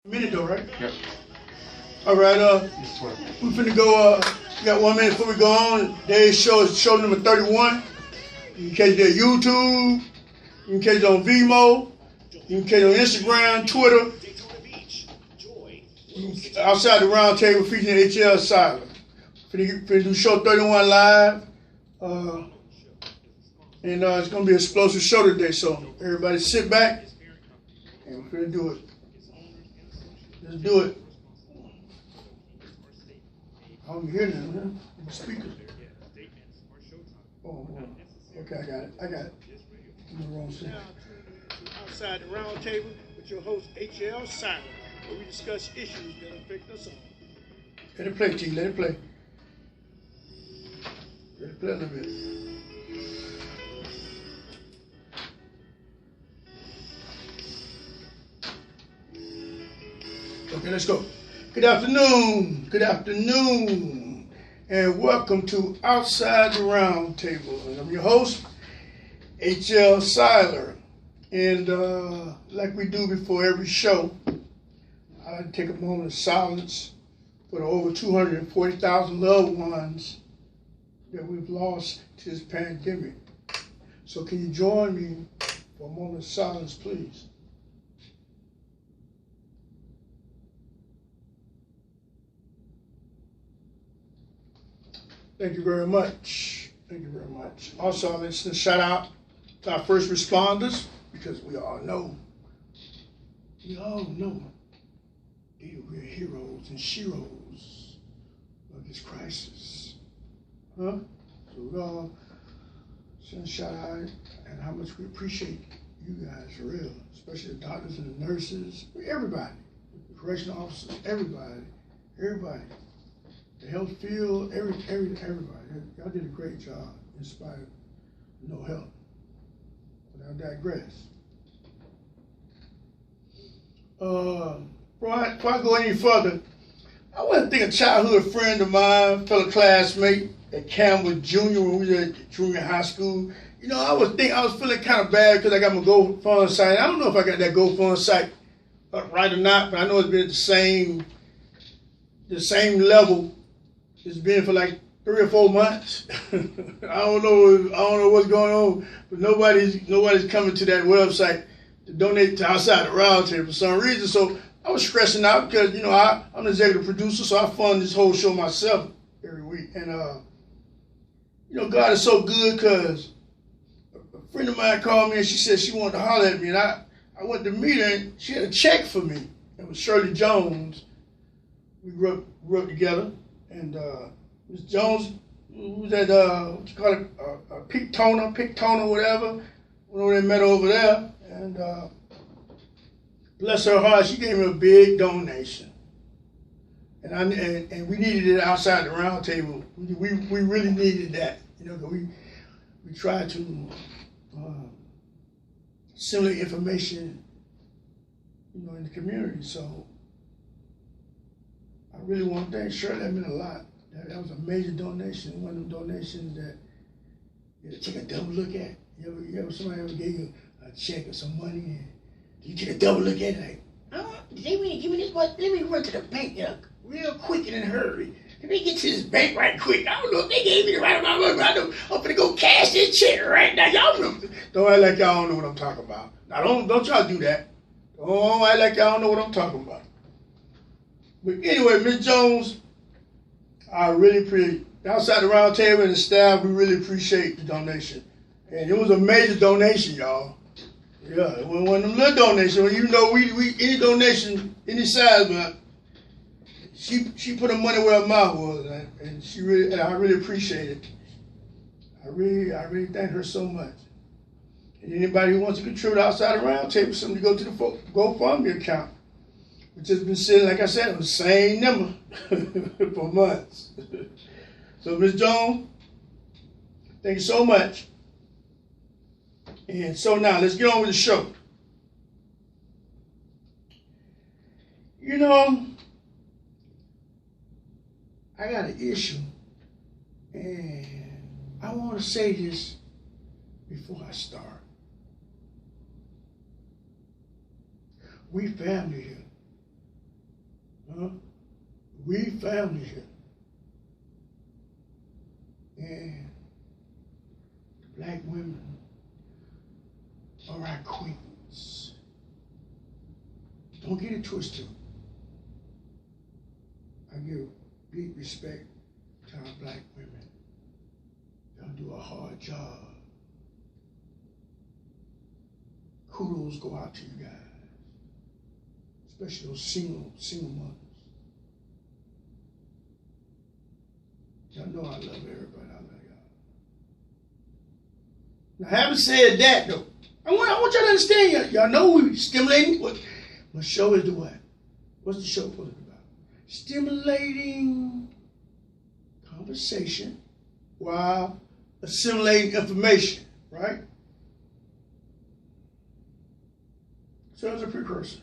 Minute though, right? Yep. All right. Yes, sir. We finna go. We got 1 minute before we go on. Today's show is show number 31. You can catch it at YouTube. You can catch it on Vimeo. You can catch it on Instagram, Twitter. Outside the round table featuring HL Silent. Finna do show 31 live. And it's gonna be an explosive show today. So everybody sit back and we're finna do it. Let's do it. I don't hear nothing, man. The speaker. Oh, okay, I got it. I'm in the wrong thing. Outside the round table with your host HL Silent, where we discuss issues that affect us all. Let it play, T. Let it play. Let it play a little bit. Okay, let's go. Good afternoon, and welcome to Outside the Round Table. And I'm your host, H.L. Seiler. And like we do before every show, I like to take a moment of silence for the over 240,000 loved ones that we've lost to this pandemic. So can you join me for a moment of silence, please? Thank you very much. Thank you very much. Also, I'd like to shout out to our first responders, because we all know they are real heroes and sheroes of this crisis. So we all send a shout out and how much we appreciate you guys, for real, especially the doctors and the nurses, everybody, the correctional officers, everybody. The health field, everybody. Y'all did a great job in spite of no help. But I digress. Before I go any further, I want to thank a childhood friend of mine, fellow classmate at Campbell Junior when we were at junior high school. You know, I was feeling kind of bad because I got my GoFundMe site. I don't know if I got that GoFundMe site up right or not, but I know it's been at the same level. It's been for like 3 or 4 months. I don't know what's going on, but nobody's coming to that website to donate to Outside the Round Table for some reason. So I was stressing out because, you know, I'm the executive producer, so I fund this whole show myself every week. And, you know, God is so good because a friend of mine called me and she said she wanted to holler at me. And I went to meet her and she had a check for me. It was Shirley Jones. We grew up together. And Ms. Jones, who was at, what you call it, Pick Toner, whatever. Went over there and met her over there. And bless her heart, she gave me a big donation. And we needed it outside the round table. We really needed that. You know, we tried to similar information, you know, in the community. So I really want to thank Shirley. That meant a lot. That was a major donation. One of them donations that you take a double look at. You ever somebody ever gave you a check or some money and you take a double look at it like, they really give me this much. Let me run to the bank real quick and in a hurry. Let me get to this bank right quick. I don't know if they gave me the right amount of money, but I know I'm gonna go cash this check right now. Y'all know. Don't act like y'all don't know what I'm talking about. Now don't y'all do that. Don't act like y'all don't know what I'm talking about. But anyway, Ms. Jones, I really appreciate Outside the Round Table and the staff. We really appreciate the donation, and it was a major donation, y'all. Yeah, it wasn't one of them little donations. You know, we any donation any size, but she put her money where her mouth was, and I really appreciate it. I really thank her so much. And anybody who wants to contribute Outside the Round Table, something to go to the GoFundMe account. We've just been sitting, like I said, on the same number for months. So, Ms. Jones, thank you so much. And so now, let's get on with the show. You know, I got an issue, and I want to say this before I start. We family here. Huh? We family here. And black women are our queens. Don't get it twisted. I give big respect to our black women. Y'all do a hard job. Kudos go out to you guys, especially those single mothers. Y'all know I love everybody. I love y'all. Now, having said that, though, I want y'all to understand. Y'all know we stimulating. My show is the what? What's the show supposed to be about? Stimulating conversation while assimilating information, right? So as a precursor,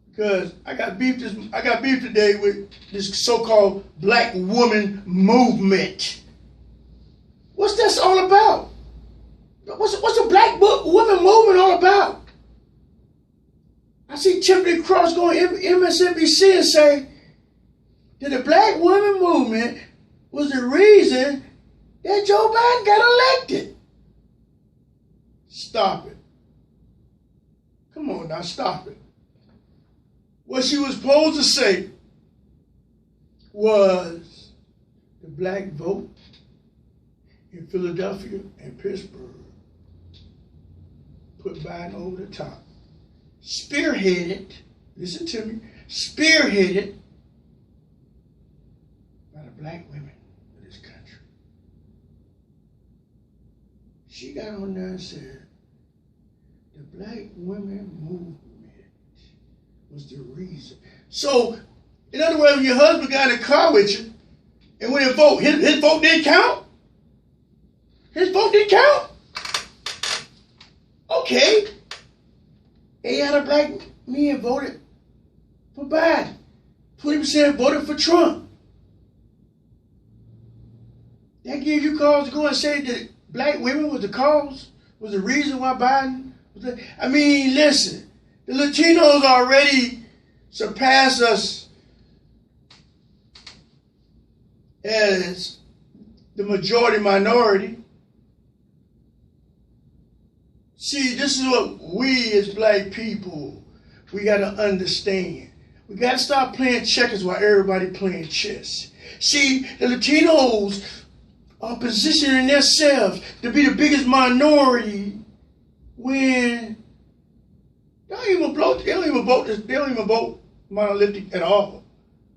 because I got beef today with this so-called black woman movement. What's this all about? What's a black woman movement all about? I see Tiffany Cross go on MSNBC and say that the black woman movement was the reason that Joe Biden got elected. Stop it. Come on now, stop it. What she was supposed to say was the black vote in Philadelphia and Pittsburgh put Biden over the top. Spearheaded, listen to me, spearheaded by the black women of this country. She got on there and said, the black women movement was the reason. So, in other words, when your husband got in the car with you, and when he vote, his vote didn't count? His vote didn't count? Okay. 8 out of black men voted for Biden. 20% voted for Trump. That gives you cause to go and say that black women was the cause, was the reason why Biden was there. I mean, listen, the Latinos already surpassed us as the majority minority. See, this is what we as black people, we got to understand. We got to stop playing checkers while everybody playing chess. See, the Latinos are positioning themselves to be the biggest minority when they don't even vote monolithic at all.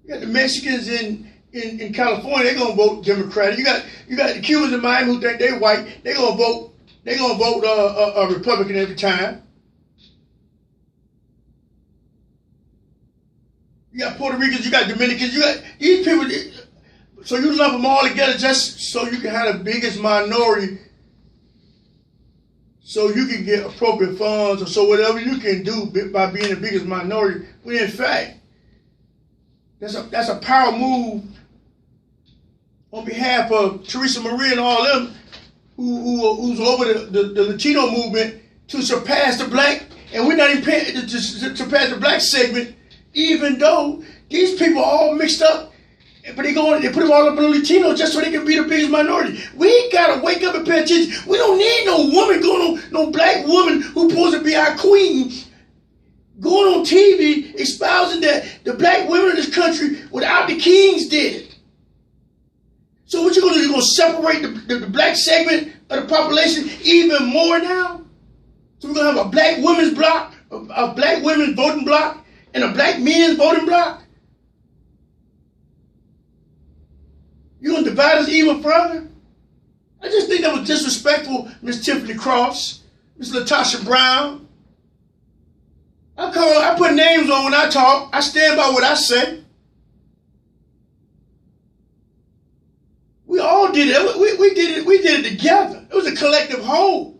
You got the Mexicans in California, they're gonna vote Democratic. You got the Cubans in Miami who think they're white, they're gonna vote a Republican every time. You got Puerto Ricans, you got Dominicans, you got these people. So you lump them all together just so you can have the biggest minority, so you can get appropriate funds, or so whatever you can do by being the biggest minority. When in fact, that's a power move on behalf of Teresa Maria and all them who's over the Latino movement to surpass the black, and we're not even paying to surpass the black segment, even though these people are all mixed up, but they put them all up in the Latino just so they can be the biggest minority. We gotta wake up and pay attention. We don't need no woman no black woman who's supposed to be our queen, going on TV espousing that the black women in this country without the kings did. So what you gonna do? You gonna separate the black segment of the population even more now? So we're gonna have a black women's block, a black women's voting block, and a black men's voting block? You gonna divide us even further? I just think that was disrespectful, Miss Tiffany Cross, Miss Latasha Brown. I put names on when I talk. I stand by what I say. We all did it. We did it together. It was a collective whole.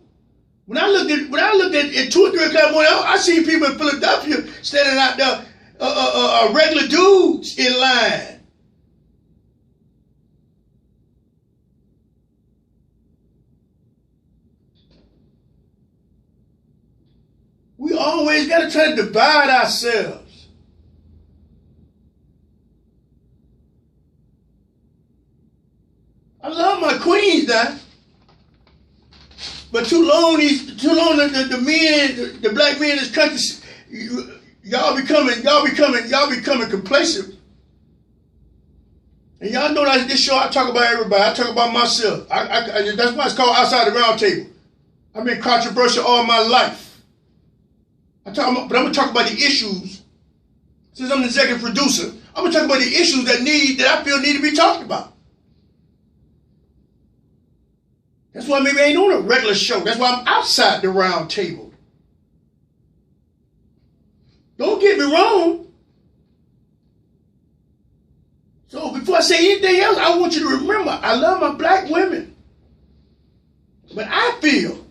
When I looked at 2 or 3 o'clock in the morning, I see people in Philadelphia standing out there, regular dudes in line. We always got to try to divide ourselves. I love my queens now. But too long the men, the black men in this country, y'all becoming complacent. And y'all know that this show I talk about everybody. I talk about myself. That's why it's called Outside the Round Table. I've been controversial all my life. But I'm gonna talk about the issues. Since I'm the executive producer, I'm gonna talk about the issues that I feel need to be talked about. That's why maybe I ain't on a regular show. That's why I'm outside the round table. Don't get me wrong. So before I say anything else, I want you to remember, I love my black women. But I feel,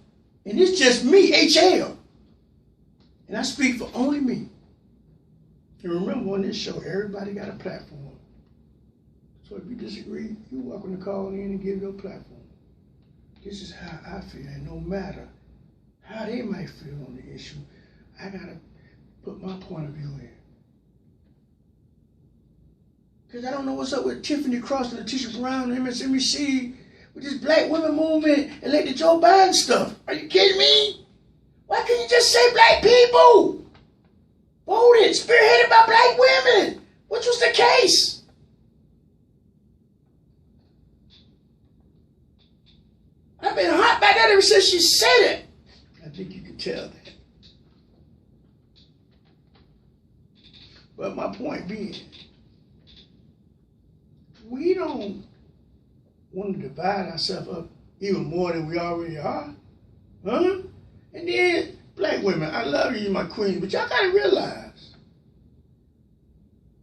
and it's just me, HL, and I speak for only me. And remember on this show, everybody got a platform. So if you disagree, you're welcome to call in and give your platform. This is how I feel, and no matter how they might feel on the issue, I gotta put my point of view in. Because I don't know what's up with Tiffany Cross and Letitia Brown and MSNBC with this black women movement and like the Joe Biden stuff. Are you kidding me? Why can't you just say black people? Voted, spearheaded by black women, which was the case. I've been hot by that ever since she said it. I think you can tell that. But my point being, we don't want to divide ourselves up even more than we already are. Huh? And then, black women, I love you, my queen, but y'all gotta realize,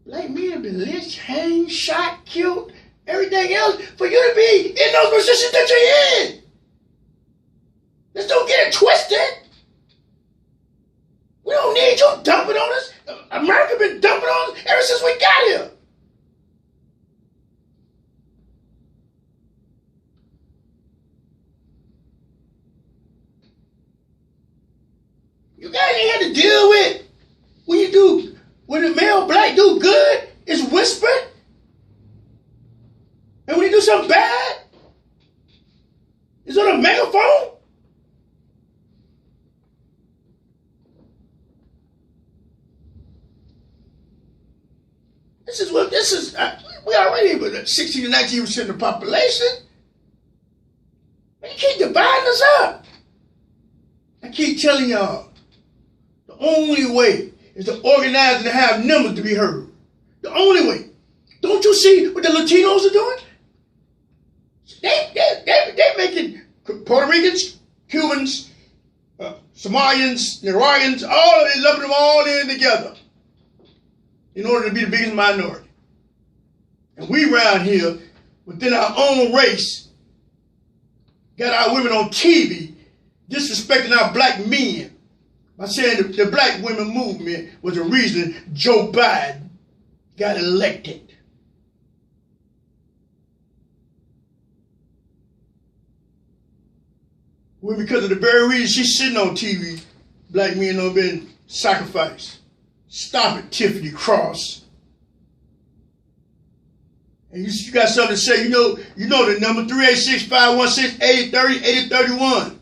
black men have been lynched, hanged, shot, killed, everything else for you to be in those positions that you're in. Let's don't get it twisted. We don't need you dumping on us. America been dumping on us ever since we got here. You guys ain't had to deal with when the male black do good, it's whispered. And when he do something bad, it's on a megaphone. We already with 16 to 19% of the population. And you keep dividing us up. I keep telling y'all, the only way is to organize and to have numbers to be heard. The only way. Don't you see what the Latinos are doing? They making Puerto Ricans, Cubans, Somalians, Nicaraguans, all of them, lumping them all in together in order to be the biggest minority. And we around here, within our own race, got our women on TV disrespecting our black men by saying the black women movement was the reason Joe Biden got elected. Well, because of the very reason she's sitting on TV, black men have been sacrificed. Stop it, Tiffany Cross. And you got something to say, you know the number 386-516-8030-8031.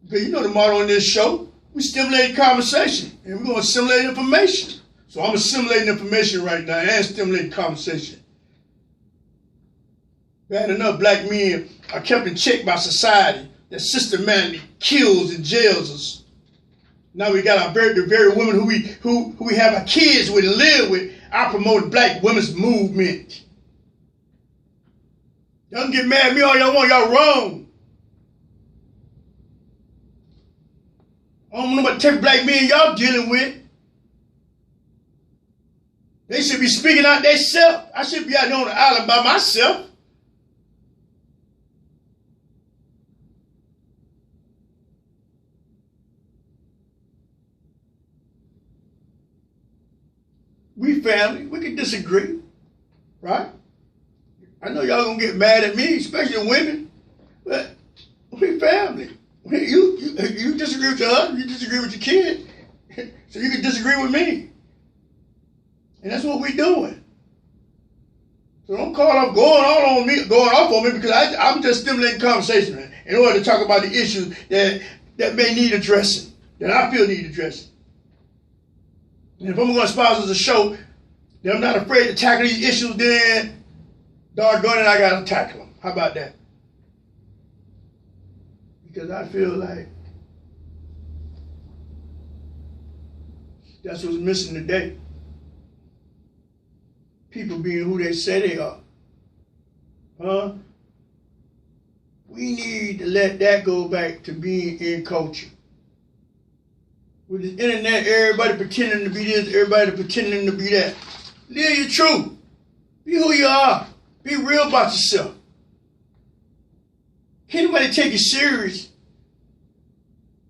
Because you know the motto on this show, we stimulate conversation, and we're going to stimulate information. So I'm assimilating information right now and stimulating conversation. Bad enough black men are kept in check by society that systematically kills and jails us. Now we got the very women who we have our kids with and live with. I promote black women's movement. Y'all can get mad at me all y'all want. Y'all wrong. I don't know what type of black men y'all dealing with. They should be speaking out themselves. I should be out there on the island by myself. We family, we can disagree, right? I know y'all gonna get mad at me, especially women, but we family. You disagree with your husband, you disagree with your kid, so you can disagree with me. And that's what we're doing. So don't call up going off on me because I'm just stimulating conversation, man, in order to talk about the issues that may need addressing, that I feel need addressing. And if I'm going to sponsor the show, then I'm not afraid to tackle these issues, then doggone it, I got to tackle them. How about that? Because I feel like that's what's missing today. People being who they say they are. We need to let that go back to being in culture. With the internet, everybody pretending to be this, everybody pretending to be that. Live your truth. Be who you are. Be real about yourself. Can't nobody take you serious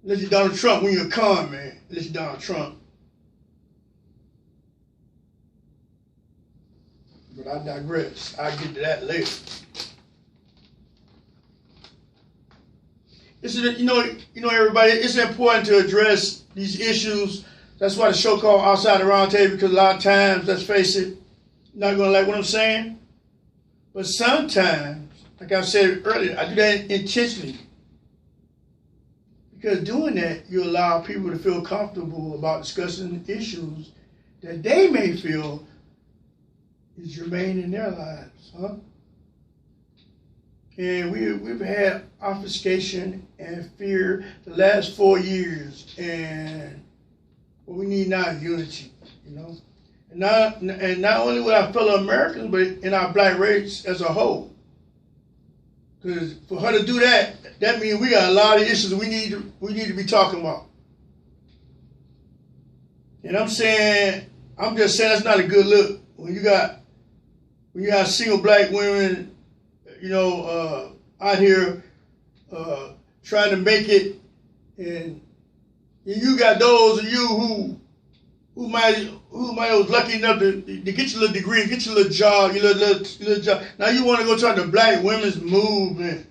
unless you're Donald Trump when you're a con man. Unless you're Donald Trump. But I digress. I'll get to that later. This is, everybody, it's important to address these issues. That's why the show called Outside the Round Table, because a lot of times, let's face it, you're not going to like what I'm saying. But sometimes, like I said earlier, I do that intentionally. Because doing that, you allow people to feel comfortable about discussing issues that they may feel is germane in their lives, And we've had obfuscation and fear the last 4 years, and what we need now is unity, And not only with our fellow Americans, but in our black race as a whole. Because for her to do that, that means we got a lot of issues we need to be talking about. And I'm just saying that's not a good look when you have single black women, out here trying to make it, and you got those of you who might was lucky enough to get your little degree, get your little job, your little job. Now you want to go try the black women's movement.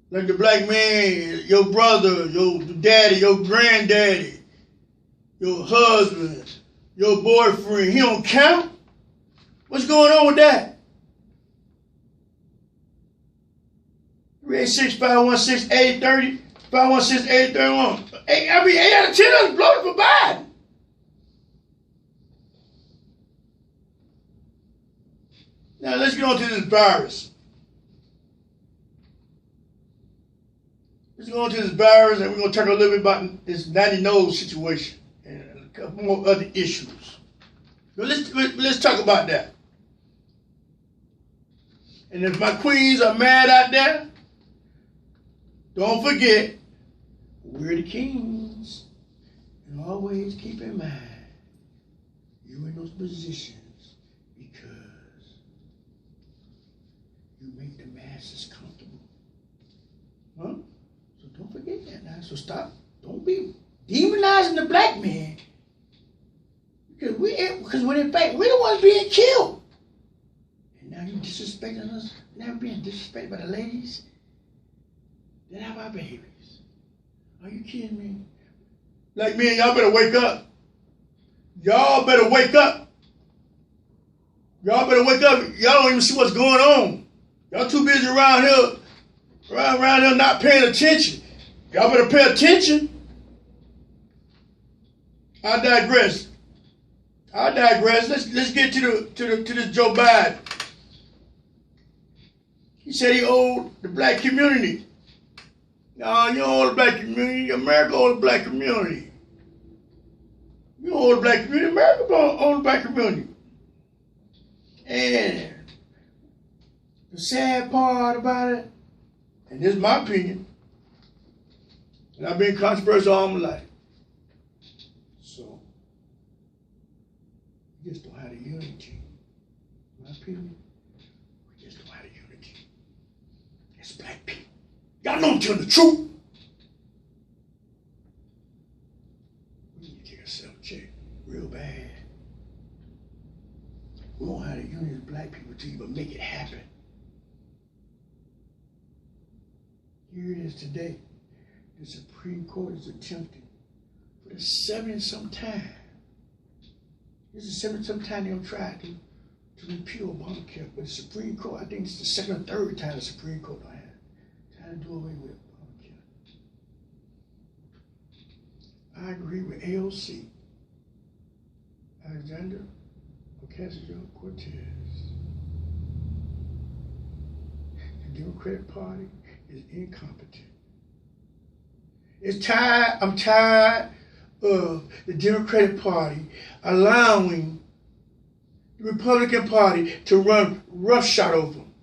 Like the black man, your brother, your daddy, your granddaddy, your husband, your boyfriend, he don't count? What's going on with that? 386-516-8030, 516-8031. 8 out of 10 of us voted for Biden. Now let's get on to this virus. Let's go on to this virus, and we're going to talk a little bit about this 90 nose situation and a couple more other issues. So let's talk about that. And if my queens are mad out there, don't forget, we're the kings. And always keep in mind, you're in those positions because you make the masses comfortable. So don't forget that now. So stop. Don't be demonizing the black man. Because when in fact, we're the ones being killed. And now you disrespecting us. Now being disrespected by the ladies that have our babies. Are you kidding me? Like me and y'all better wake up. Y'all better wake up. Y'all better wake up. Y'all don't even see what's going on. Y'all too busy around here not paying attention. Y'all better pay attention. I digress. Let's get to this Joe Biden. He said he owed the black community. No, you don't owe the black community. America owes the black community. You don't owe the black community. America owes the black community. And the sad part about it, and this is my opinion, and I've been controversial all my life. So, we just don't have the unity. My opinion, we just don't have the unity. It's black people. Y'all know I'm telling the truth. We need to take a self-check real bad. We don't have the unity of black people to even make it happen. Here it is today. The Supreme Court is attempting for the 70-some time. This is 70-some time they'll try to to repeal Obamacare. But the Supreme Court, I think it's the second or third time the Supreme Court don't have trying to do away with Obamacare. I agree with AOC, Alexandria Ocasio-Cortez. The Democratic Party is incompetent. I'm tired of the Democratic Party allowing the Republican Party to run roughshod over them.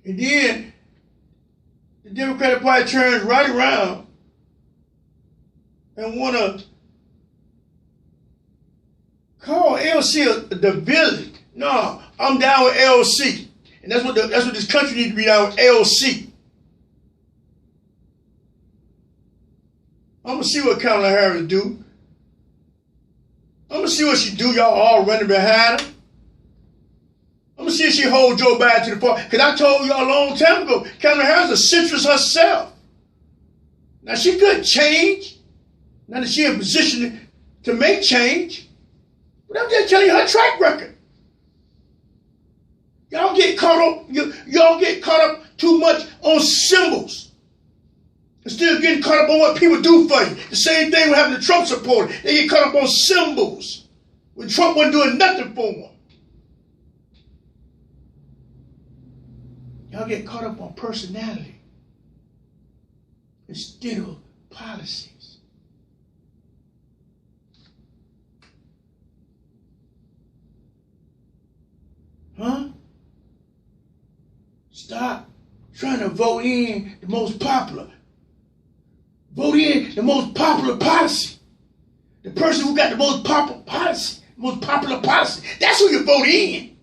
And then the Democratic Party turns right around and want to call LC the villain. No, I'm down with LC. And that's what this country needs to be down with, LC. I'm going to see what Kamala Harris do. I'm going to see what she do. Y'all all running behind her. I'm going to see if she hold Joe Biden to the part. Because I told y'all a long time ago, Kamala Harris is a centrist herself. Now, she could change. Now that she's in a position to make change. But I'm just telling you her track record. Y'all get caught up too much on symbols. Instead of getting caught up on what people do for you. The same thing with having the Trump supporter. They get caught up on symbols. When Trump wasn't doing nothing for them. Y'all get caught up on personality instead of policies. Huh? Stop trying to vote in the most popular. Vote in the most popular policy. The person who got the most popular policy, that's who you vote in.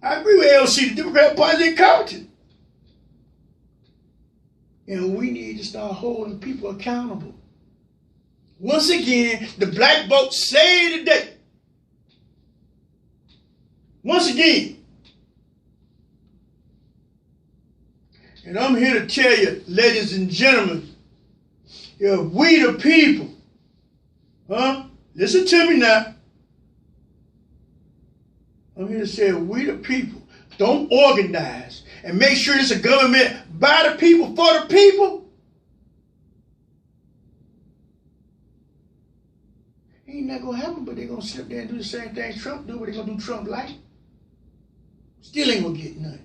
I agree with LC, the Democratic Party is incompetent. And we need to start holding people accountable. Once again, the black vote saved the day. Once again. And I'm here to tell you, ladies and gentlemen, if we the people, listen to me now. I'm here to say, if we the people don't organize and make sure it's a government by the people, for the people, ain't not going to happen, but they're going to sit up there and do the same thing Trump do, but they're going to do Trump like. Still ain't going to get nothing.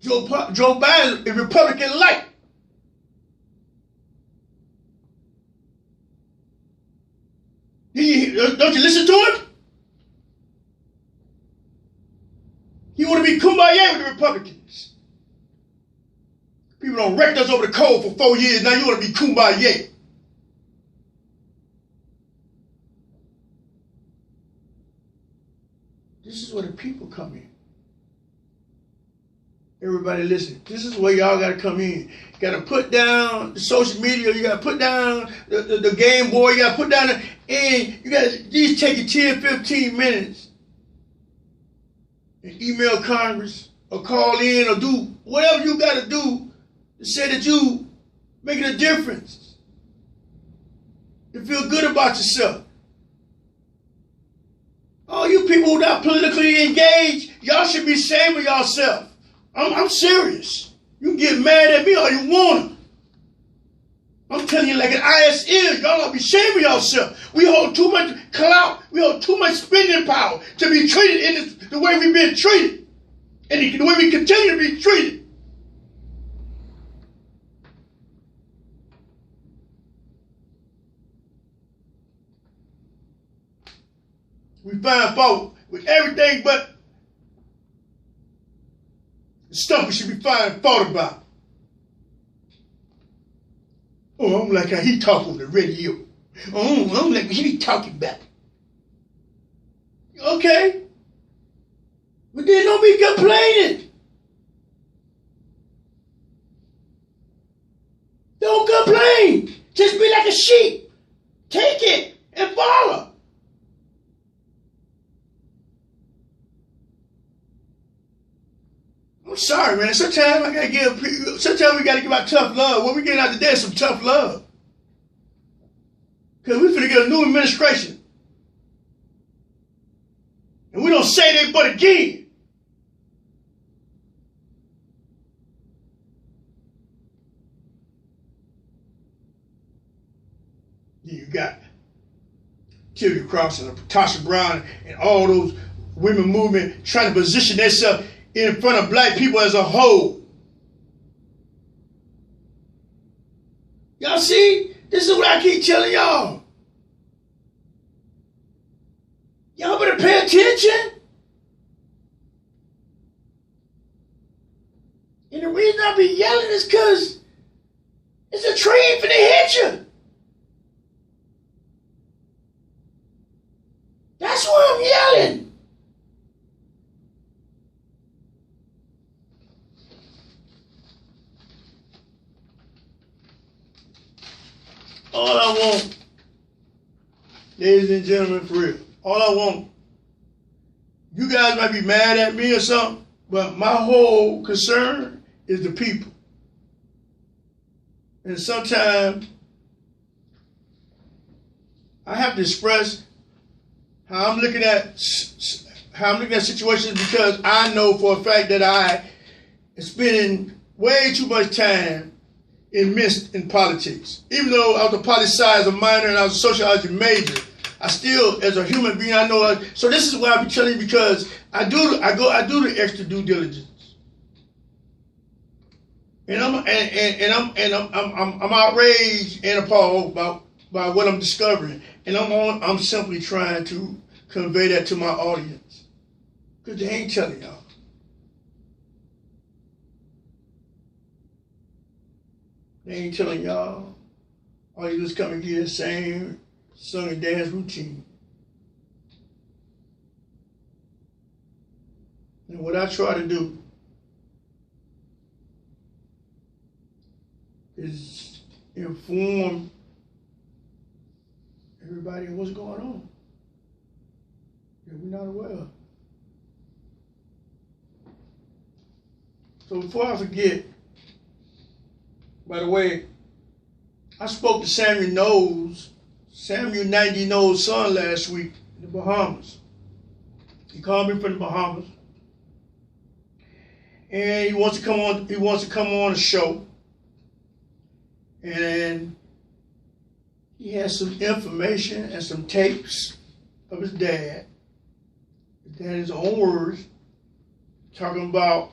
Joe Biden is Republican light. Don't you listen to him? He want to be kumbaya with the Republicans. People don't wrecked us over the coal for 4 years. Now you want to be kumbaya. This is where the people come in. Everybody listen. This is where y'all got to come in. You got to put down the social media. You got to put down the Game Boy. You got to put down and you got to just take it 10, 15 minutes and email Congress or call in or do whatever you got to do to say that you making a difference. To feel good about yourself. All you people who are not politically engaged, y'all should be ashamed of yourself. I'm serious. You can get mad at me all you want to. I'm telling you like an IS is. Y'all ought to be ashamed of yourself. We hold too much clout. We hold too much spending power to be treated in the way we've been treated. And the way we continue to be treated. We find fault with everything but the stuff we should be finding fault about. Oh, I'm like how he talk on the radio. Oh, I'm like he be talking about. Okay. But then don't be complaining. Don't complain. Just be like a sheep. Take it and follow. sorry, man. Sometimes sometimes we gotta give out tough love. What we getting out today is some tough love. Because we finna get a new administration. And we don't say they but again. You got Sylvia Cross and Tasha Brown and all those women movement trying to position themselves in front of black people as a whole. Y'all see? This is what I keep telling y'all. Y'all better pay attention. And the reason I be yelling is because it's a train finna hit you. That's why I'm yelling. All I want, ladies and gentlemen, for real, all I want, you guys might be mad at me or something, but my whole concern is the people. And sometimes I have to express how I'm looking at situations because I know for a fact that I am spending way too much time immersed in politics. Even though I was a poli sci as a minor and I was a sociology major, I still, as a human being, I know. So this is why I be telling you, because I do the extra due diligence, and I'm outraged and appalled by what I'm discovering, and I'm simply trying to convey that to my audience, because they ain't telling y'all. They ain't telling y'all. All you just come and get the same song and dance routine. And what I try to do is inform everybody of what's going on that we're not aware of. So before I forget, by the way, I spoke to Samuel 90 Knowles' son last week in the Bahamas. He called me from the Bahamas. And he wants to come on a show. And he has some information and some tapes of his dad. His dad, in his own words, talking about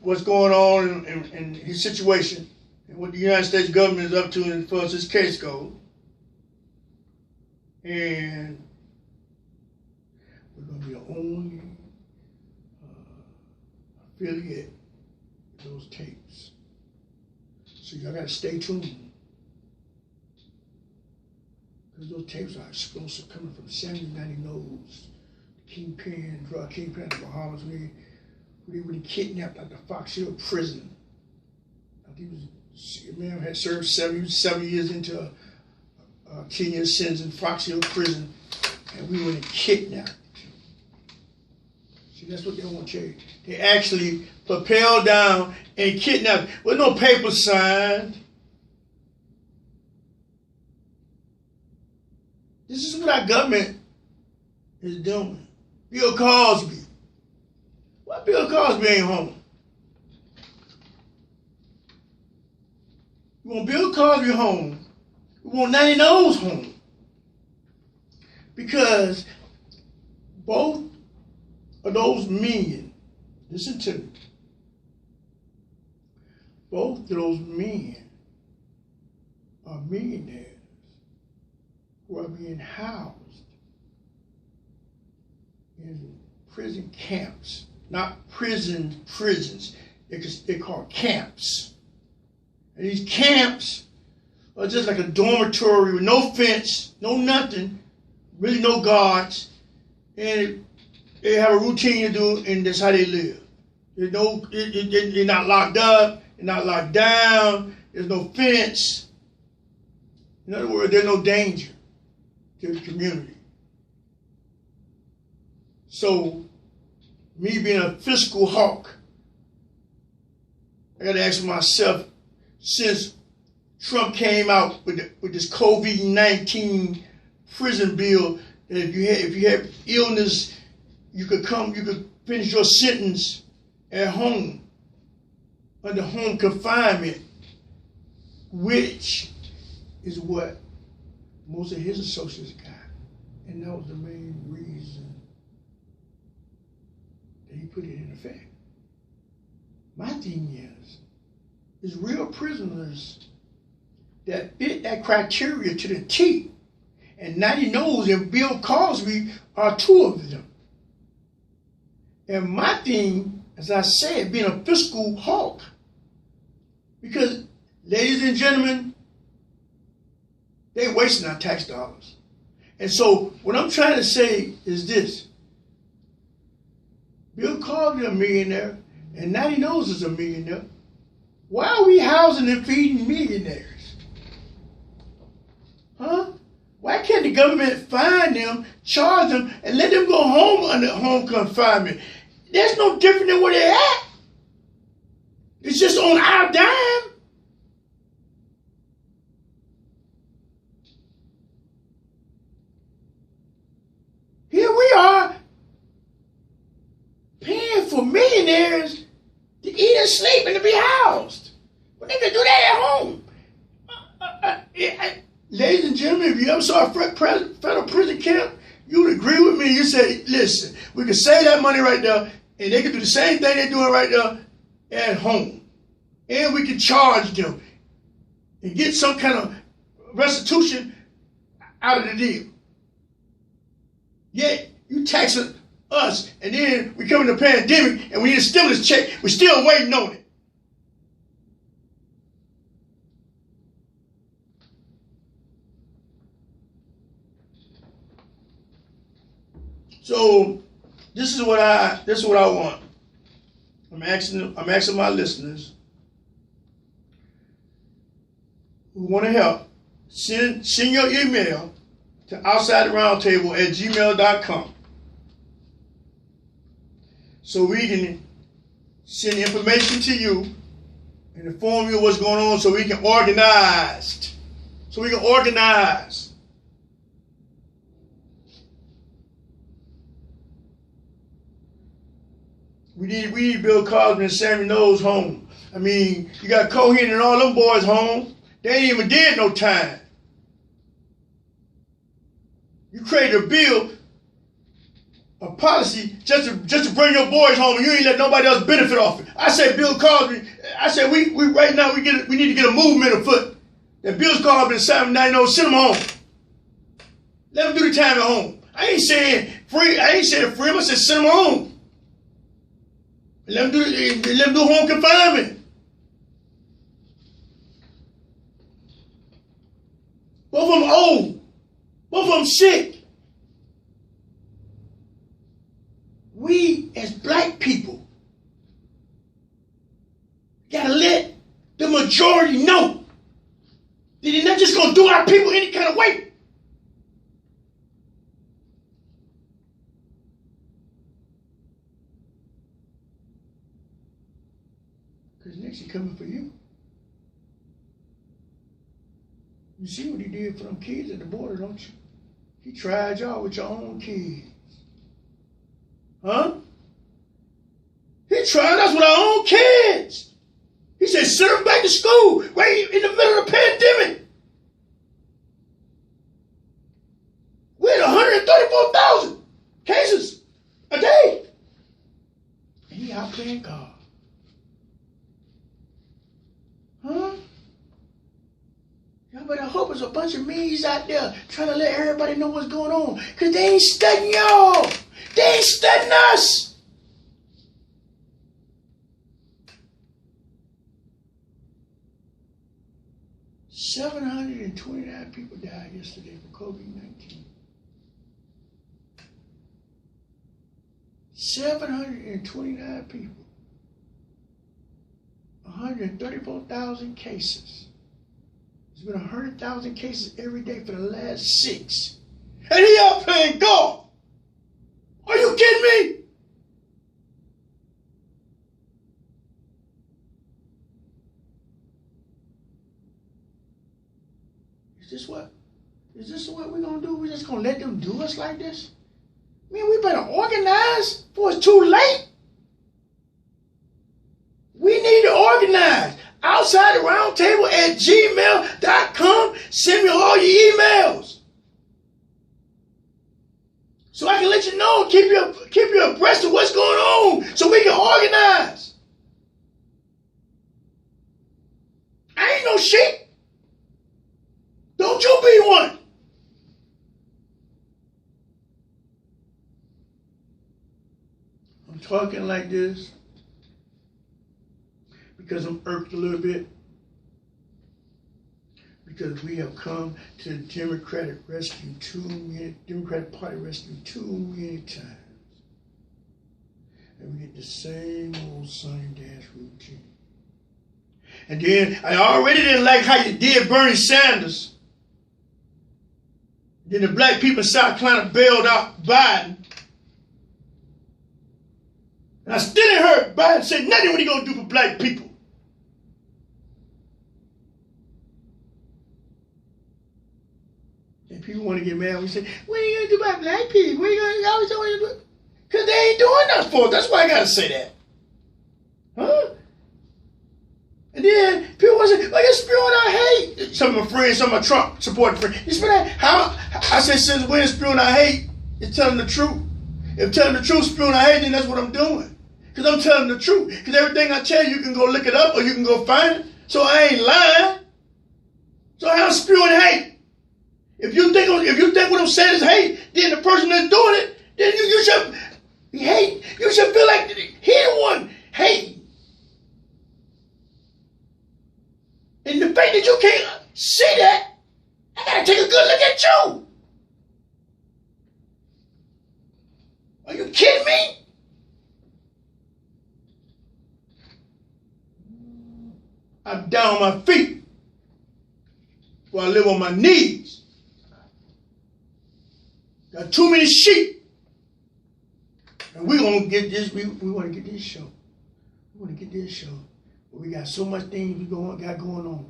what's going on in his situation and what the United States government is up to as far as this case goes. And we're going to be the only affiliate of those tapes. So y'all got to stay tuned, because those tapes are explosive, coming from Samuel 90 Knowles, drug kingpin in the Bahamas, when he kidnapped at the Fox Hill prison. I think man had served 7 years into 10 year sentence in Fox Hill prison, and we went and kidnapped him. See, that's what they want to tell you. They actually propelled down and kidnapped with no paper signed. This is what our government is doing. Bill Cosby. Why Bill Cosby ain't home? We want Bill Cosby home. We want 90 Knowles home. Because both of those men, listen to me, both of those men are millionaires who are being housed in prison camps. Not prisons. They're called camps. And these camps are just like a dormitory with no fence, no nothing, really no guards, and they have a routine to do, and that's how they live. They're not locked up, they're not locked down, there's no fence. In other words, there's no danger to the community. So me being a fiscal hawk, I got to ask myself, since Trump came out with this COVID-19 prison bill, that if you have illness, you could finish your sentence at home under home confinement, which is what most of his associates got, and that was the main reason that he put it in effect. My thing is real prisoners that fit that criteria to the T, and Natty Knowles and Bill Cosby are two of them. And my thing, as I said, being a fiscal hawk, because, ladies and gentlemen, they're wasting our tax dollars. And so what I'm trying to say is this. Bill Cosby is a millionaire, and Natty Knowles is a millionaire. Why are we housing and feeding millionaires? Huh? Why can't the government find them, charge them, and let them go home under home confinement? That's no different than where they're at. It's just on our dime. Here we are paying for millionaires to eat and sleep and to be housed. But they can do that at home. Ladies and gentlemen, if you ever saw a federal prison camp, you would agree with me. You say, listen, we can save that money right there, and they can do the same thing they're doing right there at home. And we can charge them and get some kind of restitution out of the deal. Yet, you taxing us, and then we come in the pandemic, and we need a stimulus check. We're still waiting on it. So this is what I want. I'm asking my listeners who want to help, send your email to outsidetheroundtable@gmail.com so we can send information to you and inform you of what's going on, so we can organize. We need Bill Cosby and Sammy Knowles home. I mean, you got Cohen and all them boys home. They ain't even did no time. You created a bill, a policy, just to bring your boys home, and you ain't let nobody else benefit off it. I say Bill Cosby. I say we right now we need to get a movement afoot. That Bill Cosby and Sammy Knowles, send them home. Let them do the time at home. I ain't saying free. I said send them home. Let them do home confinement. Both of them old. Both of them sick. We, as black people, gotta let the majority know that they're not just gonna do our people any kind of way. Because next he's coming for you. You see what he did for them kids at the border, don't you? He tried y'all with your own kids. Huh? He tried us with our own kids. He said, send them back to school right in the middle of the pandemic. We had 134,000 cases a day. And he out playing God. Huh? Y'all better hope there's a bunch of me's out there trying to let everybody know what's going on. Because they ain't studying y'all. They ain't studying us. $729 people died yesterday for COVID-19. 729 people. 134,000 cases. There's been 100,000 cases every day for the last 6. And he out playing golf. Are you kidding me? Is this what we're going to do? We're just going to let them do us like this? Man, we better organize before it's too late. We need to organize. Outside the roundtable at gmail.com. Send me all your emails, so I can let you know, keep you abreast of what's going on, so we can organize. I ain't no sheep. Don't you be one. I'm talking like this because I'm irked a little bit, because we have come to the Democratic Party rescue too many times. And we get the same old Sonny Dash routine. And then I already didn't like how you did Bernie Sanders. Then the black people in South Carolina bailed out Biden. And I still ain't heard Biden say nothing what he gonna do for black people. And people want to get mad when we say, what are you going to do about black people? What are you always going to do? Because they ain't doing nothing for us. That's why I got to say that. Huh? And then people want to say, well, you're spewing out hate. Some of my friends, some of my Trump supporting friends. You spewing out how? I said, since when spewing out hate is telling the truth. If telling the truth, spewing out hate, then that's what I'm doing. Because I'm telling the truth. Because everything I tell you, you can go look it up or you can go find it. So I ain't lying. So I'm spewing hate. If you think what I'm saying is hate, then the person that's doing it, then you should hate. You should feel like he the one hating. And the fact that you can't see that, I gotta take a good look at you. Are you kidding me? I'm down on my feet while I live on my knees. Got too many sheep. And we're going to get this, we want to get this show. We want to get this show. But we got so much things we got going on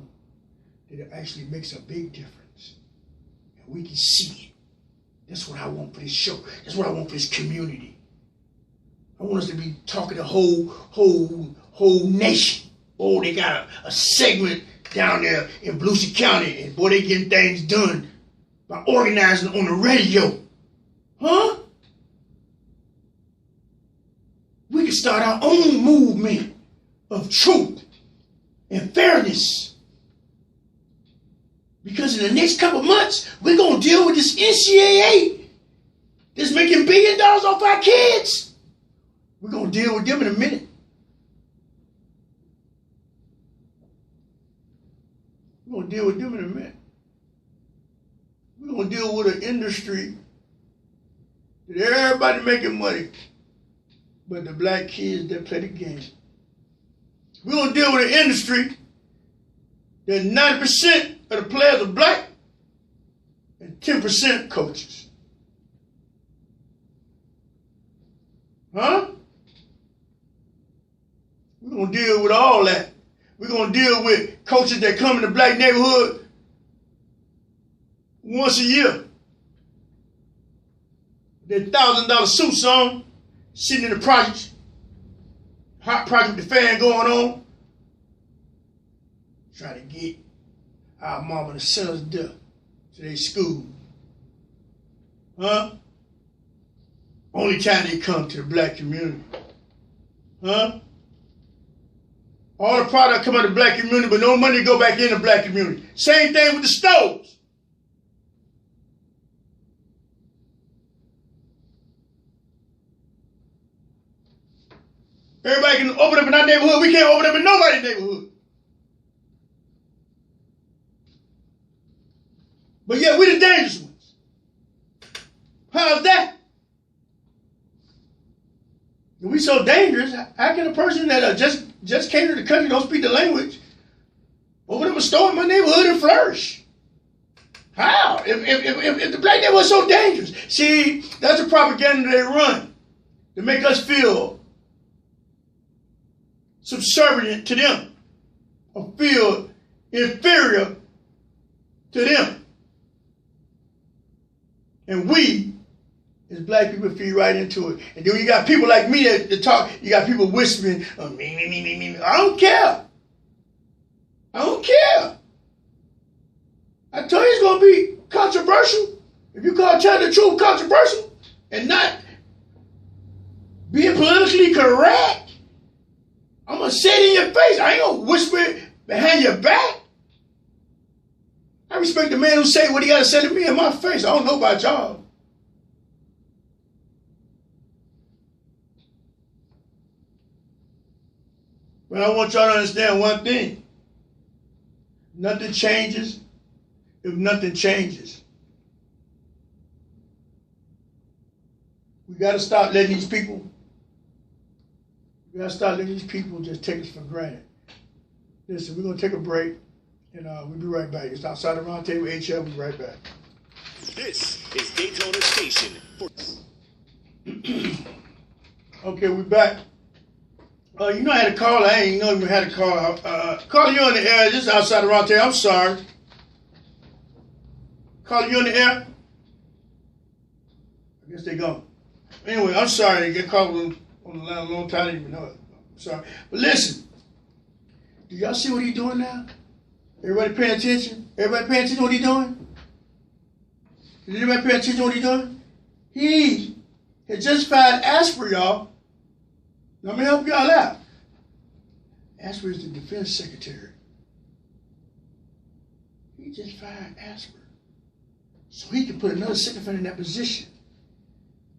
that it actually makes a big difference. And we can see it. That's what I want for this show. That's what I want for this community. I want us to be talking the whole nation. Oh, they got a segment down there in Volusia County, and boy, they getting things done by organizing on the radio. Huh? We can start our own movement of truth and fairness. Because in the next couple months, we're going to deal with this NCAA that's making $1 billion off our kids. We're going to deal with them in a minute. We're going to deal with them in a minute. We're going to deal with an industry that everybody making money, but the black kids that play the game. We're going to deal with an industry that 90% of the players are black and 10% coaches. Huh? We're going to deal with all that. We're going to deal with coaches that come in the black neighborhood once a year. Their $1,000 suits on, sitting in the projects, hot project with the fan going on, trying to get our mama to send us there to their school. Huh? Only time they come to the black community. Huh? All the product come out of the black community, but no money to go back in the black community. Same thing with the stoves. Everybody can open up in our neighborhood. We can't open up in nobody's neighborhood. But yet we're the dangerous ones. How's that? If we so dangerous, how can a person that just came to the country, don't speak the language, open up a store in my neighborhood and flourish? How? If the black neighborhood is so dangerous. See, that's the propaganda they run to make us feel subservient to them or feel inferior to them. And we, as black people, feed right into it. And then you got people like me that talk, you got people whispering, oh, me. I don't care. I don't care. I told you it's going to be controversial. If you call telling the truth controversial and not being politically correct, I'm going to say it in your face. I ain't going to whisper it behind your back. I respect the man who say what he got to say to me in my face. I don't know about y'all. But I want y'all to understand one thing. Nothing changes if nothing changes. We got to stop letting these people, just take us for granted. Listen, we're going to take a break, and we'll be right back. It's Outside the Roundtable HL. We'll be right back. This is Daytona Station. Okay, we're back. You know I had a call. I ain't know you had a call. Calling you on the air. This is Outside the Roundtable. I'm sorry. Calling you on the air? I guess they gone. Anyway, I'm sorry. I get called on the line a long time. I didn't even know it. I'm sorry. But listen. Do y'all see what he's doing now? Everybody paying attention? Everybody paying attention to what he's doing? Did anybody pay attention to what he's doing? He had just fired Asper, y'all. Let me help y'all out. Asper is the defense secretary. He just fired Asper. So he can put another secretary in that position.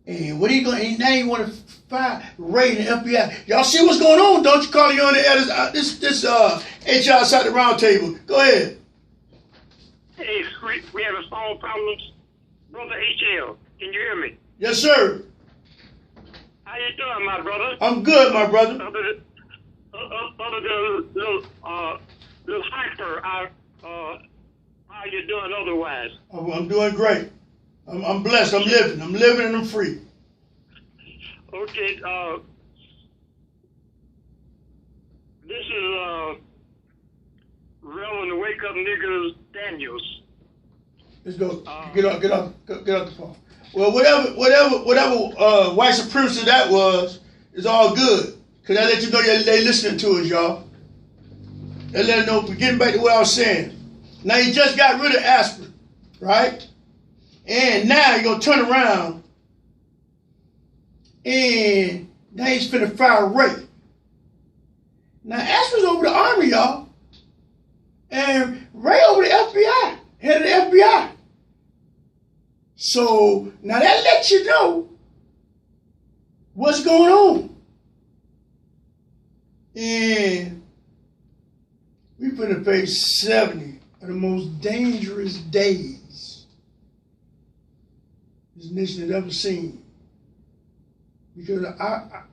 And what he going? Now he want to fire Ray and the FBI. Y'all see what's going on? Don't you call you on the air? This HR Outside the Roundtable. Go ahead. Hey, we have a small problem, brother HL. Can you hear me? Yes, sir. How you doing, my brother? I'm good, my brother. Other than little hyper, how you doing otherwise? I'm doing great. I'm blessed. I'm living and I'm free. Okay, this is Reverend Wake Up Niggas Daniels. Let's go. Get off the phone. Well, whatever white supremacy that was is all good. Cause I let you know they listening to us, y'all. They let them know. We're getting back to what I was saying. Now he just got rid of Asper, right? And now you're going to turn around and now he's finna fire Ray. Now Asper's over the Army, y'all. And Ray over the FBI, head of the FBI. So now that lets you know what's going on. And we finna face 70 of the most dangerous days this nation had ever seen. Because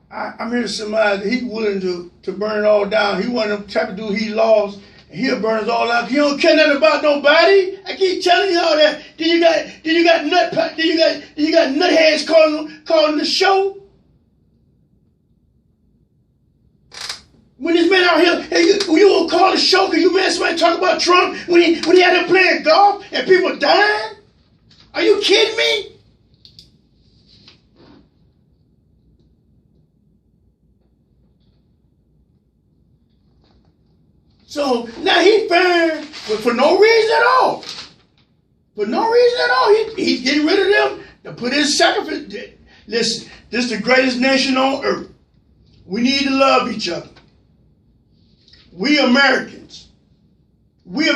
I'm hearing somebody that he's willing to burn it all down. He one of them type of dude he lost, and he'll burn it all out. He don't care nothing about nobody. I keep telling you all that. Then you got nutheads calling the show. When this man out here, hey, you won't call the show because you made somebody talk about Trump when he out there playing golf and people dying? Are you kidding me? So now he fired for no reason at all. For no reason at all. He's getting rid of them to put his sacrifice. Listen, this is the greatest nation on earth. We need to love each other. We Americans. We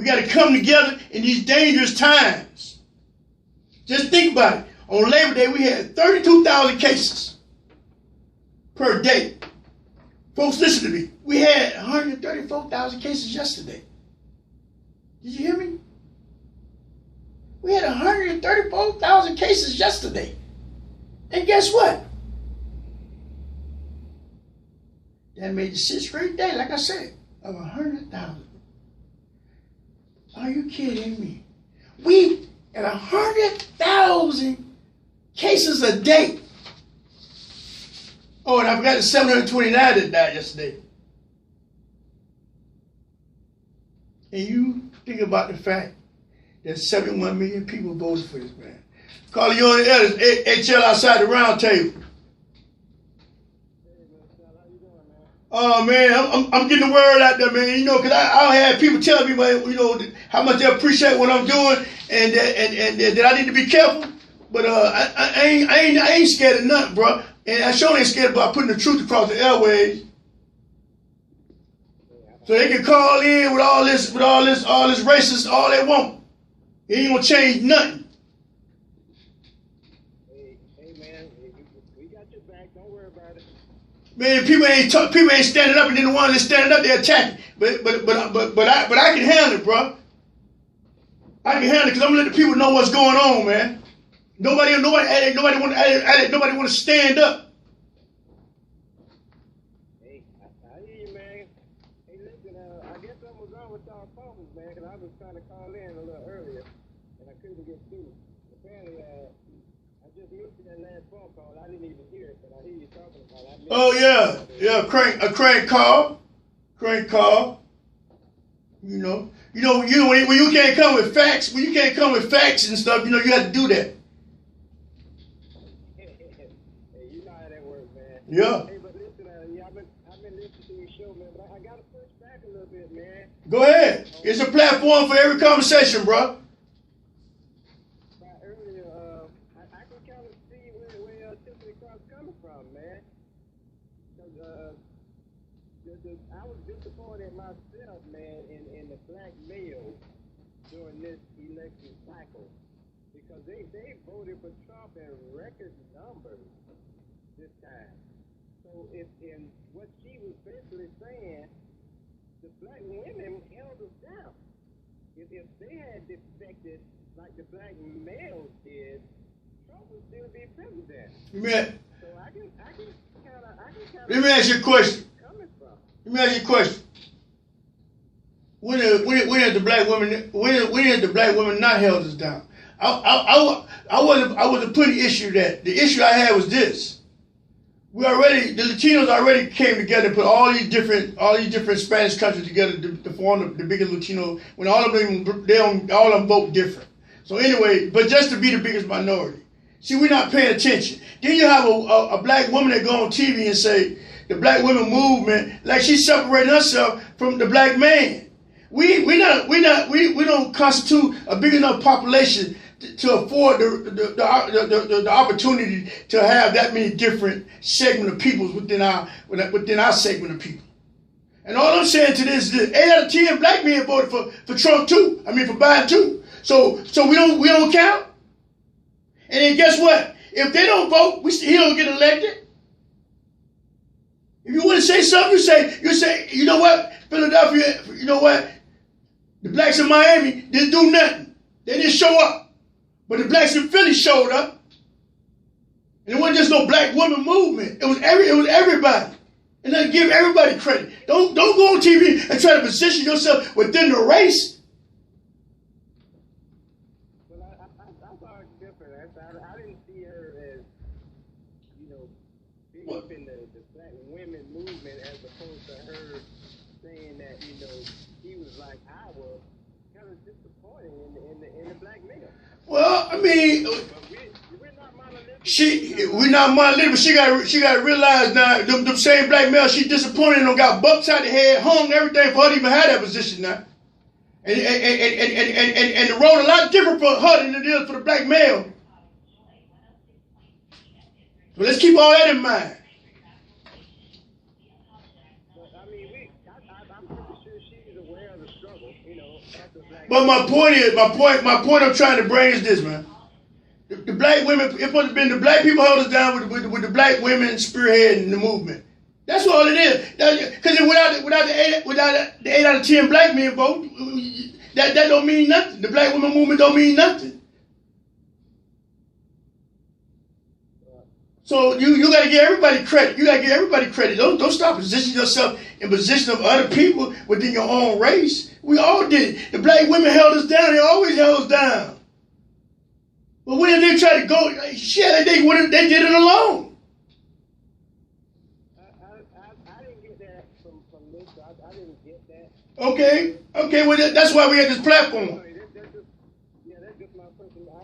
got to come together in these dangerous times. Just think about it. On Labor Day, we had 32,000 cases per day. Folks, listen to me. We had 134,000 cases yesterday. Did you hear me? We had 134,000 cases yesterday. And guess what? That made the 6th straight day, like I said, of 100,000. Are you kidding me? We at 100,000 cases a day. Oh, and I forgot the 729 that died yesterday. And you think about the fact There's 71 million people voted for this man. Corleone Ellis, HL outside the round table. Oh man, I'm getting the word out there, man. You know, cause I had people telling me, you know, how much they appreciate what I'm doing, and that I need to be careful. But I ain't scared of nothing, bro. And I sure ain't scared about putting the truth across the airways. So they can call in with all this racist, all they want. It ain't gonna change nothing. Hey man, we got your back. Don't worry about it. Man, people ain't standing up, and then the ones that standing up, they attacking. But I can handle it, bro. I can handle it because I'm gonna let the people know what's going on, man. Nobody want to stand up. Hey, I hear you, man. Hey, listen, I guess something was wrong with our phones, man, because I was trying to call in a little earlier, and I couldn't get through. Apparently, I just missed that last phone call. I didn't even hear it, but I hear you talking about it. Oh yeah, crank call. You know, when you can't come with facts, and stuff, you know, you have to do that. Hey, you know how that works, man. Yeah. Hey, but listen, I've been listening to your show, man, but I gotta push back a little bit, man. Go ahead. It's a platform for every conversation, bro. Earlier, I can kind of see where Tiffany Cross coming from, man. Because I was disappointed myself, man, in the black male during this election cycle, because they voted for Trump in record numbers this time. So in what she was basically saying, the black women held us down. If they had defected like the black males did, Trump would still be president. So I can kind of. Let me ask you a question. Coming from. Let me ask you a question. When had the black women not held us down? I wasn't putting issue that. The issue I had was this. The Latinos already came together and put all these different Spanish countries together to form the biggest Latino, when all of them vote different. So anyway, but just to be the biggest minority. See, we're not paying attention. Then you have a black woman that go on TV and say the black women movement, like she's separating herself from the black man. We don't constitute a big enough population to afford the opportunity to have that many different segment of peoples within our segment of people. And all I'm saying to this is 8 out of 10 black men voted for Trump too. I mean for Biden too. So we don't count. And then guess what? If they don't vote, he don't get elected. If you want to say something, you say, you know what, Philadelphia, you know what, the blacks in Miami didn't do nothing. They didn't show up. But the blacks in Philly showed up. And it wasn't just no black woman movement. It was everybody. And then give everybody credit. Don't go on TV and try to position yourself within the race. Well, I saw it different. I didn't see her as, you know, big up in the black women movement, as opposed to her saying that, you know, he was like I was. Kind of disappointing in the black male. Well, I mean, we're not monolithic. We're not monolithic, but she got to realize now, them same black males she disappointed in them got bucked out the head, hung everything for her to even have that position now. And the road a lot different for her than it is for the black male. So let's keep all that in mind. But my point I'm trying to bring is this, man. The black women, it would have been the black people held us down with the black women spearheading the movement. That's all it is. Because without the 8 out of 10 black men vote, that don't mean nothing. The black women movement don't mean nothing. So you got to give everybody credit. You got to give everybody credit. Don't stop positioning yourself in position of other people within your own race. We all did it. The black women held us down. They always held us down. But when they tried to go, shit, they did it alone. I didn't get that from this. I didn't get that. Okay. Well, that's why we had this platform.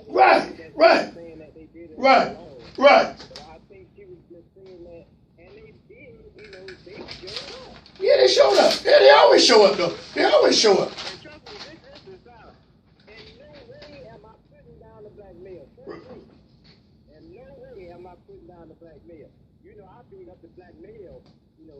Right, right, saying that they did it right, alone. right. But I think she was just saying that, and they did, you know, they showed up. Yeah, they showed up. Yeah, they always show up though. They always show up. And trust me, this is solid. In no way am I putting down the black male. Trust me. In no way am I putting down the black male. You know, I beat up the black male, you know,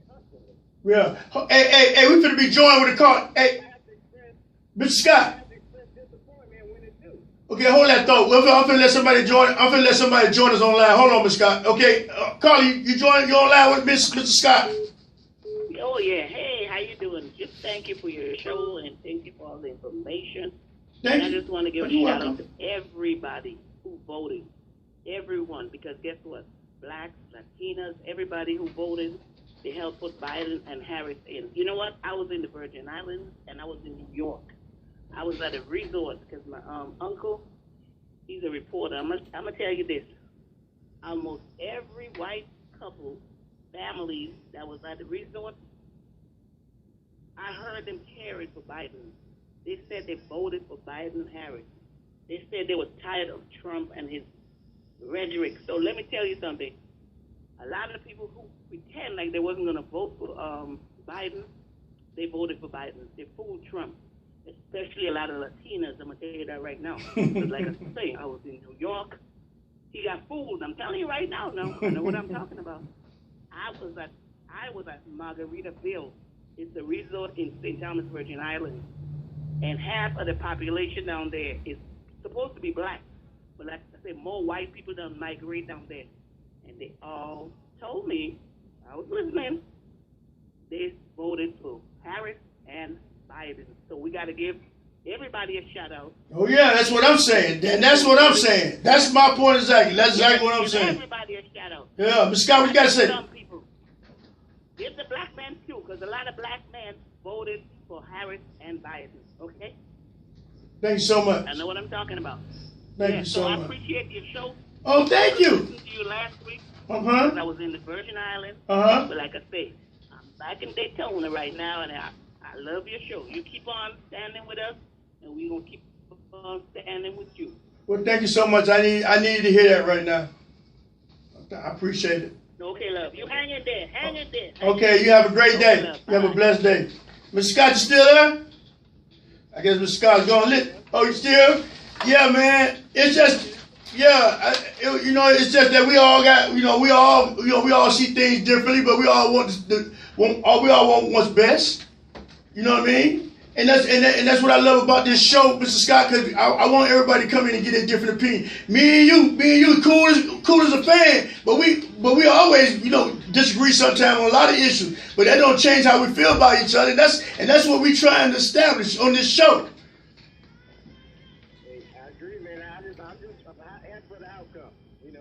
constantly. Yeah. Hey, we finna be joined with a call. Hey, I have to express, Mr. Scott. I have to express disappointment when it's due. Okay, hold that thought. I'm finna let somebody join. I'm finna let somebody join us online. Hold on, Mr. Scott. Okay, Carly, you online with Mr. Scott. Oh yeah, hey, how you doing? Just thank you for your show and thank you for all the information. Thank and you. I just want to give You're a shout welcome. out to everybody who voted, everyone, because guess what? Blacks, Latinas, everybody who voted, they helped put Biden and Harris in. You know what? I was in the Virgin Islands and I was in New York. I was at a resort because my uncle, he's a reporter. I'm gonna tell you this: almost every white couple, families that was at the resort, I heard them cheering for Biden. They said they voted for Biden and Harris. They said they were tired of Trump and his rhetoric. So let me tell you something. A lot of people who pretend like they wasn't going to vote for Biden, they voted for Biden. They fooled Trump, especially a lot of Latinas. I'm going to tell you that right now. Because like I say, I was in New York. He got fooled. I'm telling you right now. No, I know what I'm talking about. I was at Margaritaville. It's a resort in St. Thomas, Virgin Islands. And half of the population down there is supposed to be black. But like I said, more white people don't migrate down there. And they all told me, I was listening, they voted for Harris and Biden. So we got to give everybody a shout out. Oh yeah, that's what I'm saying. And that's what I'm saying. That's my point exactly. That's exactly what I'm Give saying. everybody a shout out. Yeah, Mr. Scott, what you got to say? Some people. Give the black man too, because a lot of black men voted for Harris and Biden. Okay? Thank you so much. I know what I'm talking about. Thank you so I much. appreciate your show. Oh, thank I you. listened to you last week. Uh-huh. I was in the Virgin Islands. Uh-huh. But like I say, I'm back in Daytona right now, and I love your show. You keep on standing with us, and we're going to keep on standing with you. Well, thank you so much. I need to hear that right now. I appreciate it. Okay, love. You hang in there. Hang in there. Okay, you have a great day. love. You have a blessed day. Mr. Scott, you still there? I guess Mr. Scott's going lit. Oh, you still? Yeah, man. It's just, it's just that we all got, we all see things differently, but we all want what's best. You know what I mean? And that's what I love about this show, Mr. Scott, because I want everybody to come in and get a different opinion. Me and you, cool as a fan, but we always, disagree sometimes on a lot of issues. But that don't change how we feel about each other. That's what we trying to establish on this show. Hey, I agree, man. I'm just ask for the outcome, and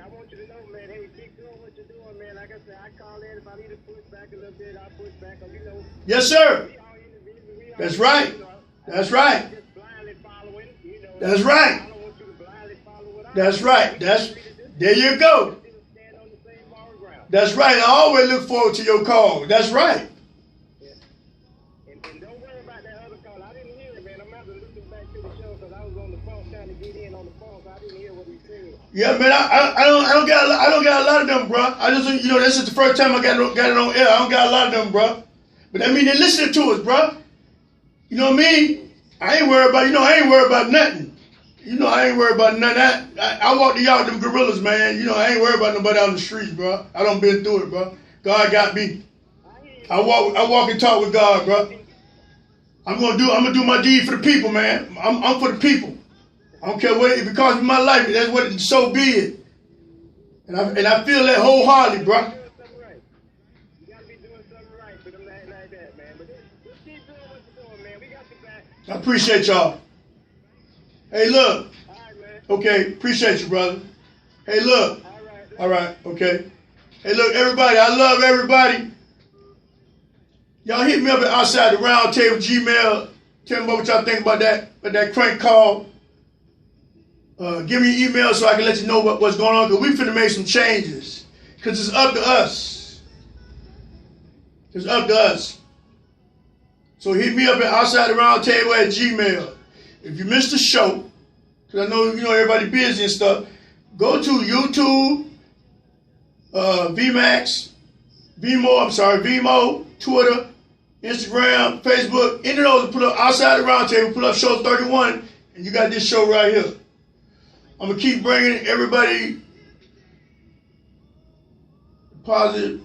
I want you to know, man. Hey, keep doing what you're doing, man. Like I said, I call in if I need to push back a little bit. I push back, Yes, sir. we all individuals. That's right. That's right. Just blindly following, That's right. I don't want you to blindly follow what I That's do. right. There you go. Stand on the same moral ground. That's right. I always look forward to your call. That's right. Yeah. And don't worry about that other call. I didn't hear it, man. I'm about to listen back to the show because I was on the phone trying to get in on the phone, so I didn't hear what he said. Yeah, man. I don't got a lot of them, bro. I just this is the first time I got it on air. I don't got a lot of them, bro. But that mean they're listening to us, bro. You know what I mean? I ain't worried about nothing. I ain't worried about nothing. I walk the yard with them gorillas, man. I ain't worried about nobody out in the streets, bro. I done been through it, bro. God got me. I walk and talk with God, bro. I'm gonna do my deed for the people, man. I'm for the people. I don't care what if it costs me my life. That's what it, so be it. And I feel that wholeheartedly, bro. You gotta be doing something right for them like that, man. But just keep doing what you're doing, man. We got your back. I appreciate y'all. Hey, look. All right, man. Okay, appreciate you, brother. Hey, look. All right. All right, okay. Hey, look, everybody, I love everybody. Y'all hit me up at Outside the Round Table Gmail. Tell me what y'all think about that crank call. Give me your email so I can let you know what's going on, because we finna make some changes. Because it's up to us. It's up to us. So hit me up at Outside the Round Table at Gmail. If you missed the show, because I know, you know, everybody busy and stuff. Go to YouTube, Vimo, Twitter, Instagram, Facebook, any of those, put up outside the roundtable, put up show 31, and you got this show right here. I'm gonna keep bringing everybody positive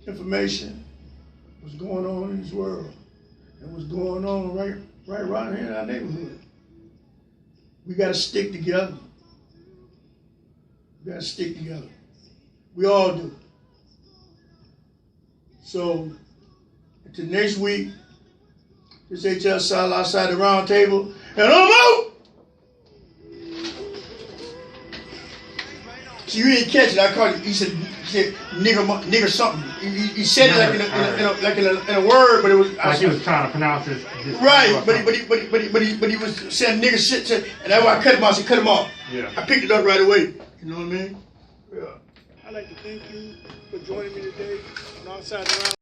information, what's going on in this world, and what's going on right around here in our neighborhood. We gotta stick together. We gotta stick together. We all do. So, until next week, this HL Solid outside the round table, and I'm out! So you didn't catch it. I called it. He said nigger something. He said it like in a word, but it was like he was trying to pronounce his right. But he was saying nigger shit, and that's why I cut him off. I cut him off. Yeah. I picked it up right away. You know what I mean? Yeah. I'd like to thank you for joining me today on Outside the Round.